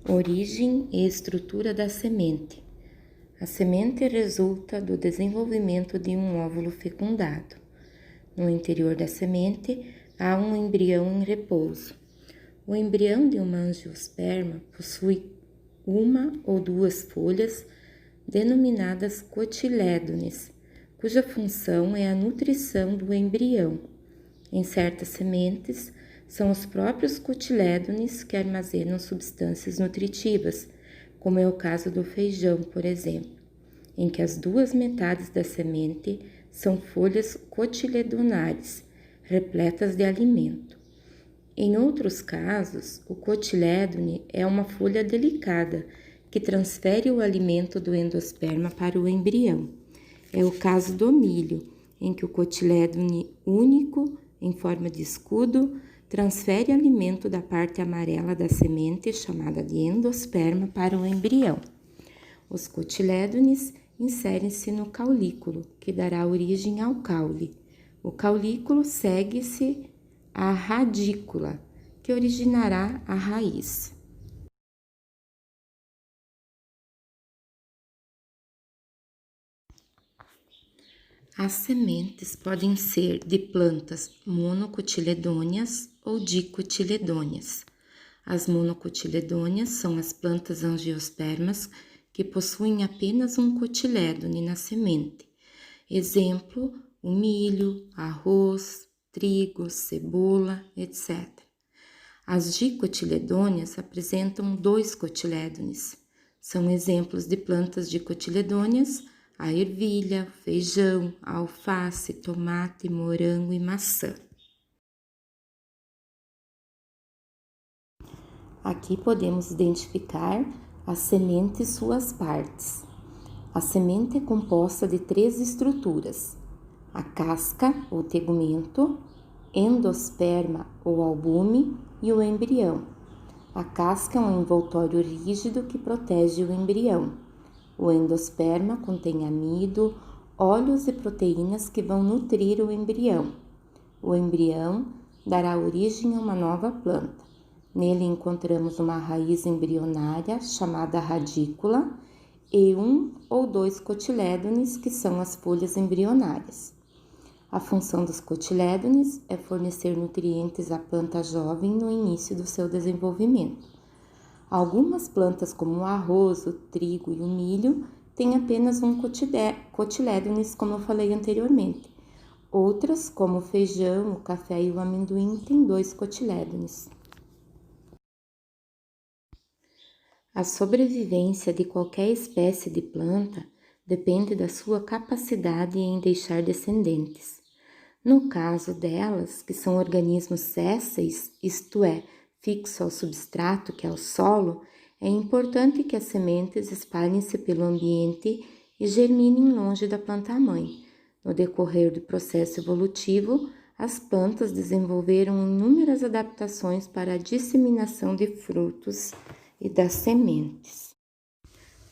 Origem e estrutura da semente. A semente resulta do desenvolvimento de um óvulo fecundado. No interior da semente há um embrião em repouso. O embrião de uma angiosperma possui uma ou duas folhas denominadas cotilédones, cuja função é a nutrição do embrião. Em certas sementes, são os próprios cotilédones que armazenam substâncias nutritivas, como é o caso do feijão, por exemplo, em que as duas metades da semente são folhas cotiledonares, repletas de alimento. Em outros casos, o cotilédone é uma folha delicada que transfere o alimento do endosperma para o embrião. É o caso do milho, em que o cotilédone único, em forma de escudo, transfere alimento da parte amarela da semente, chamada de endosperma, para o embrião. Os cotilédones inserem-se no caulículo, que dará origem ao caule. O caulículo segue-se à radícula, que originará a raiz. As sementes podem ser de plantas monocotiledôneas ou dicotiledôneas. As monocotiledôneas são as plantas angiospermas que possuem apenas um cotilédone na semente. Exemplo, o milho, arroz, trigo, cebola, etc. As dicotiledôneas apresentam 2 cotilédones. São exemplos de plantas dicotiledôneas a ervilha, feijão, alface, tomate, morango e maçã. Aqui podemos identificar a semente e suas partes. A semente é composta de 3 estruturas: a casca ou tegumento, endosperma ou albume e o embrião. A casca é um envoltório rígido que protege o embrião. O endosperma contém amido, óleos e proteínas que vão nutrir o embrião. O embrião dará origem a uma nova planta. Nele encontramos uma raiz embrionária chamada radícula e 1 ou 2 cotilédones, que são as folhas embrionárias. A função dos cotilédones é fornecer nutrientes à planta jovem no início do seu desenvolvimento. Algumas plantas, como o arroz, o trigo e o milho, têm apenas um cotilédones, como eu falei anteriormente. Outras, como o feijão, o café e o amendoim, têm 2 cotilédones. A sobrevivência de qualquer espécie de planta depende da sua capacidade em deixar descendentes. No caso delas, que são organismos sésseis, isto é, fixo ao substrato, que é o solo, é importante que as sementes espalhem-se pelo ambiente e germinem longe da planta-mãe. No decorrer do processo evolutivo, as plantas desenvolveram inúmeras adaptações para a disseminação de frutos e das sementes.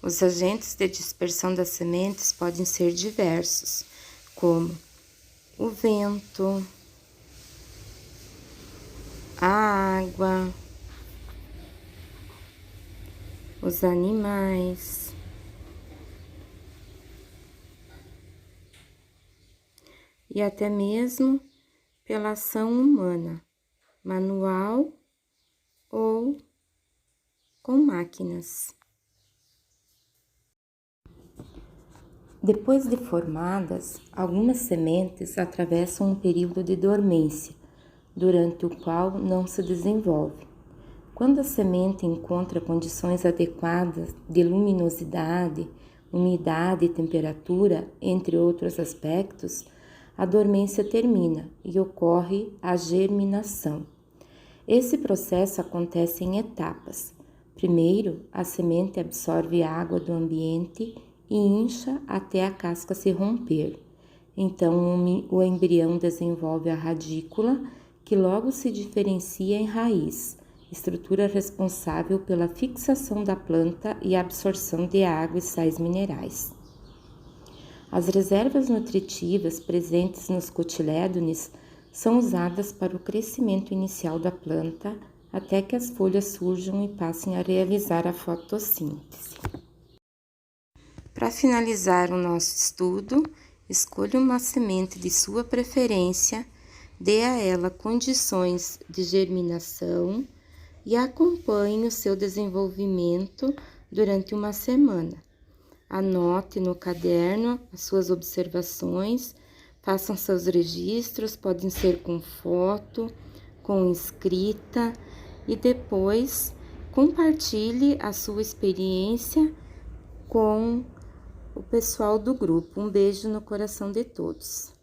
Os agentes de dispersão das sementes podem ser diversos, como o vento, a água, os animais, e até mesmo pela ação humana, manual ou com máquinas. Depois de formadas, algumas sementes atravessam um período de dormência, durante o qual não se desenvolve. Quando a semente encontra condições adequadas de luminosidade, umidade e temperatura, entre outros aspectos, a dormência termina e ocorre a germinação. Esse processo acontece em etapas. Primeiro, a semente absorve a água do ambiente e incha até a casca se romper. Então, o embrião desenvolve a radícula, que logo se diferencia em raiz, estrutura responsável pela fixação da planta e absorção de água e sais minerais. As reservas nutritivas presentes nos cotilédones são usadas para o crescimento inicial da planta, até que as folhas surjam e passem a realizar a fotossíntese. Para finalizar o nosso estudo, escolha uma semente de sua preferência, dê a ela condições de germinação e acompanhe o seu desenvolvimento durante uma semana. Anote no caderno as suas observações, façam seus registros, podem ser com foto, com escrita, e depois compartilhe a sua experiência com o pessoal do grupo. Um beijo no coração de todos.